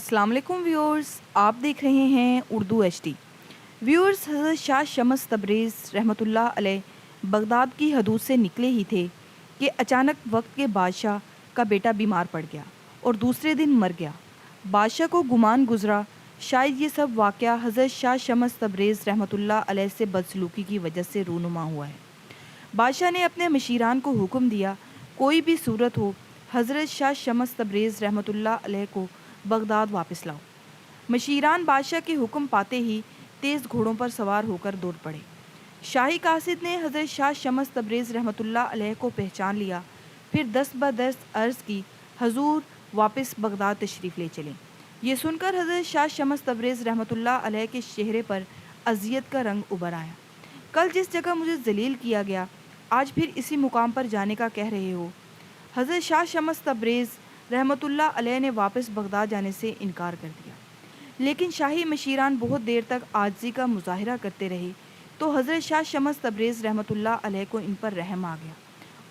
السلام علیکم ویورز، آپ دیکھ رہے ہیں اردو ایچ ڈی۔ ویورز، حضرت شاہ شمس تبریز رحمۃ اللہ علیہ بغداد کی حدود سے نکلے ہی تھے کہ اچانک وقت کے بادشاہ کا بیٹا بیمار پڑ گیا اور دوسرے دن مر گیا۔ بادشاہ کو گمان گزرا شاید یہ سب واقعہ حضرت شاہ شمس تبریز رحمۃ اللہ علیہ سے بدسلوکی کی وجہ سے رونما ہوا ہے۔ بادشاہ نے اپنے مشیران کو حکم دیا، کوئی بھی صورت ہو حضرت شاہ شمس تبریز رحمۃ اللہ علیہ کو بغداد واپس لاؤ۔ مشیران بادشاہ کے حکم پاتے ہی تیز گھوڑوں پر سوار ہو کر دوڑ پڑے۔ شاہی قاصد نے حضرت شاہ شمس تبریز رحمۃ اللہ علیہ کو پہچان لیا، پھر دست بدست عرض کی، حضور واپس بغداد تشریف لے چلیں۔ یہ سن کر حضرت شاہ شمس تبریز رحمۃ اللہ علیہ کے چہرے پر اذیت کا رنگ ابھر آیا۔ کل جس جگہ مجھے ذلیل کیا گیا، آج پھر اسی مقام پر جانے کا کہہ رہے ہو۔ حضرت شاہ شمس تبریز رحمۃ اللہ علیہ نے واپس بغداد جانے سے انکار کر دیا، لیکن شاہی مشیران بہت دیر تک عاجزی کا مظاہرہ کرتے رہے تو حضرت شاہ شمس تبریز رحمۃ اللہ علیہ کو ان پر رحم آ گیا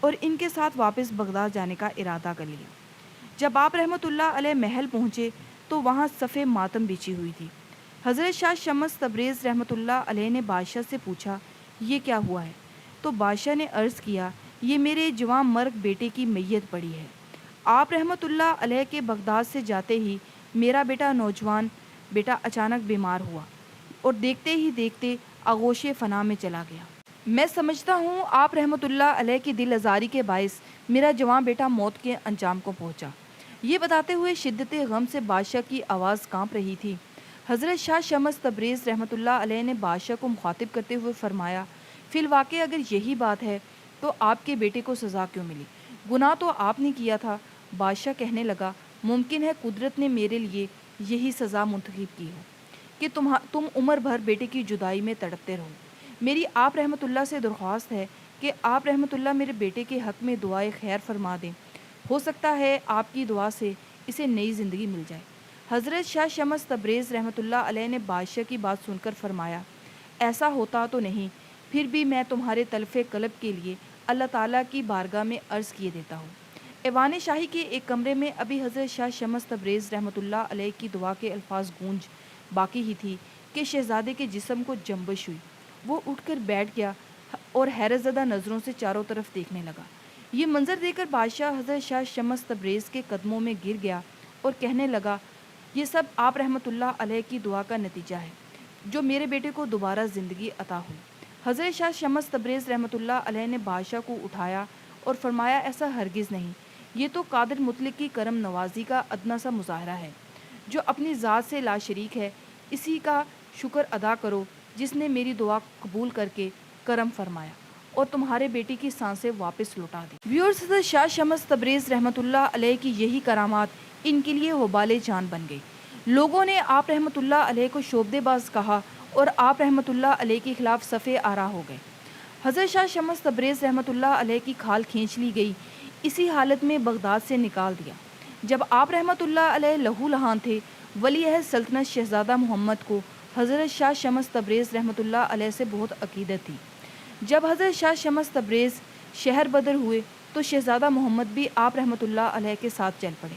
اور ان کے ساتھ واپس بغداد جانے کا ارادہ کر لیا۔ جب آپ رحمۃ اللہ علیہ محل پہنچے تو وہاں صف ماتم بچھی ہوئی تھی۔ حضرت شاہ شمس تبریز رحمۃ اللہ علیہ نے بادشاہ سے پوچھا، یہ کیا ہوا ہے؟ تو بادشاہ نے عرض کیا، یہ میرے جوان مرگ بیٹے کی میت پڑی ہے۔ آپ رحمۃ اللہ علیہ کے بغداد سے جاتے ہی میرا نوجوان بیٹا اچانک بیمار ہوا اور دیکھتے ہی دیکھتے آغوش فنا میں چلا گیا۔ میں سمجھتا ہوں آپ رحمۃ اللہ علیہ کی دل آزاری کے باعث میرا جوان بیٹا موت کے انجام کو پہنچا۔ یہ بتاتے ہوئے شدت غم سے بادشاہ کی آواز کانپ رہی تھی۔ حضرت شاہ شمس تبریز رحمۃ اللہ علیہ نے بادشاہ کو مخاطب کرتے ہوئے فرمایا، فی الواقع اگر یہی بات ہے تو آپ کے بیٹے کو سزا کیوں ملی؟ گناہ تو آپ نے کیا تھا۔ بادشاہ کہنے لگا، ممکن ہے قدرت نے میرے لیے یہی سزا منتخب کی ہو کہ تم عمر بھر بیٹے کی جدائی میں تڑپتے رہو۔ میری آپ رحمۃ اللہ سے درخواست ہے کہ آپ رحمۃ اللہ میرے بیٹے کے حق میں دعائے خیر فرما دیں، ہو سکتا ہے آپ کی دعا سے اسے نئی زندگی مل جائے۔ حضرت شاہ شمس تبریز رحمۃ اللہ علیہ نے بادشاہ کی بات سن کر فرمایا، ایسا ہوتا تو نہیں، پھر بھی میں تمہارے تلف قلب کے لیے اللہ تعالیٰ کی بارگاہ میں عرض کیے دیتا ہوں۔ ایوان شاہی کے ایک کمرے میں ابھی حضرت شاہ شمس تبریز رحمۃ اللہ علیہ کی دعا کے الفاظ گونج باقی ہی تھی کہ شہزادے کے جسم کو جنبش ہوئی۔ وہ اٹھ کر بیٹھ گیا اور حیرت زدہ نظروں سے چاروں طرف دیکھنے لگا۔ یہ منظر دیکھ کر بادشاہ حضرت شاہ شمس تبریز کے قدموں میں گر گیا اور کہنے لگا، یہ سب آپ رحمۃ اللہ علیہ کی دعا کا نتیجہ ہے جو میرے بیٹے کو دوبارہ زندگی عطا ہوئی۔ حضرت شاہ شمس تبریز رحمۃ اللہ علیہ نے بادشاہ کو اٹھایا اور فرمایا، ایسا ہرگز نہیں، یہ تو قادر مطلق کی کرم نوازی کا ادنا سا مظاہرہ ہے جو اپنی ذات سے لا شریک ہے۔ اسی کا شکر ادا کرو جس نے میری دعا قبول کر کے کرم فرمایا اور تمہارے بیٹی کی سانسیں واپس لوٹا دی۔ ویورز، حضرت شاہ شمس تبریز رحمۃ اللہ علیہ کی یہی کرامات ان کے لیے وبال جان بن گئی۔ لوگوں نے آپ رحمۃ اللہ علیہ کو شعبدے باز کہا اور آپ رحمۃ اللہ علیہ کے خلاف صفے آرا ہو گئے۔ حضرت شاہ شمس تبریز رحمۃ اللہ علیہ کی کھال کھینچ لی گئی، اسی حالت میں بغداد سے نکال دیا۔ جب آپ رحمۃ اللہ علیہ لہو لہان تھے، ولی عہد سلطنت شہزادہ محمد کو حضرت شاہ شمس تبریز رحمۃ اللہ علیہ سے بہت عقیدت تھی۔ جب حضرت شاہ شمس تبریز شہر بدر ہوئے تو شہزادہ محمد بھی آپ رحمۃ اللہ علیہ کے ساتھ چل پڑے۔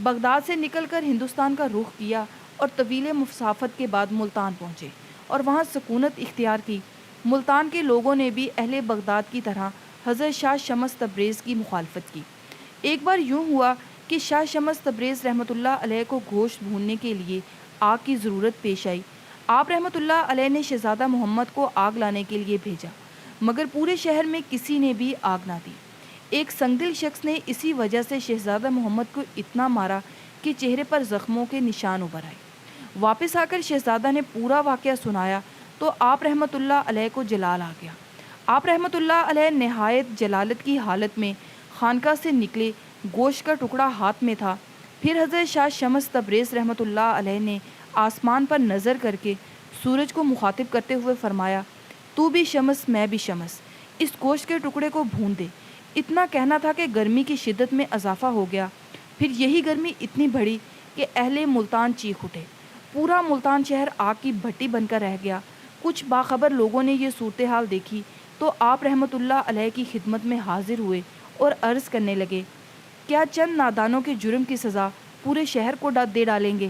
بغداد سے نکل کر ہندوستان کا رخ کیا اور طویل مسافت کے بعد ملتان پہنچے اور وہاں سکونت اختیار کی۔ ملتان کے لوگوں نے بھی اہل بغداد کی طرح حضرت شاہ شمس تبریز کی مخالفت کی۔ ایک بار یوں ہوا کہ شاہ شمس تبریز رحمۃ اللہ علیہ کو گوشت بھوننے کے لیے آگ کی ضرورت پیش آئی۔ آپ رحمۃ اللہ علیہ نے شہزادہ محمد کو آگ لانے کے لیے بھیجا، مگر پورے شہر میں کسی نے بھی آگ نہ دی۔ ایک سنگدل شخص نے اسی وجہ سے شہزادہ محمد کو اتنا مارا کہ چہرے پر زخموں کے نشان ابھر آئے۔ واپس آ کر شہزادہ نے پورا واقعہ سنایا تو آپ رحمۃ اللہ علیہ کو جلال آ گیا۔ آپ رحمۃ اللہ علیہ نہایت جلالت کی حالت میں خانقاہ سے نکلے، گوشت کا ٹکڑا ہاتھ میں تھا۔ پھر حضرت شاہ شمس تبریز رحمۃ اللہ علیہ نے آسمان پر نظر کر کے سورج کو مخاطب کرتے ہوئے فرمایا، تو بھی شمس میں بھی شمس، اس گوشت کے ٹکڑے کو بھون دے۔ اتنا کہنا تھا کہ گرمی کی شدت میں اضافہ ہو گیا۔ پھر یہی گرمی اتنی بڑھی کہ اہل ملتان چیخ اٹھے۔ پورا ملتان شہر آگ کی بھٹی بن کر رہ گیا۔ کچھ باخبر لوگوں نے یہ صورتحال دیکھی تو آپ رحمۃ اللہ علیہ کی خدمت میں حاضر ہوئے اور عرض کرنے لگے، کیا چند نادانوں کے جرم کی سزا پورے شہر کو دے ڈالیں گے؟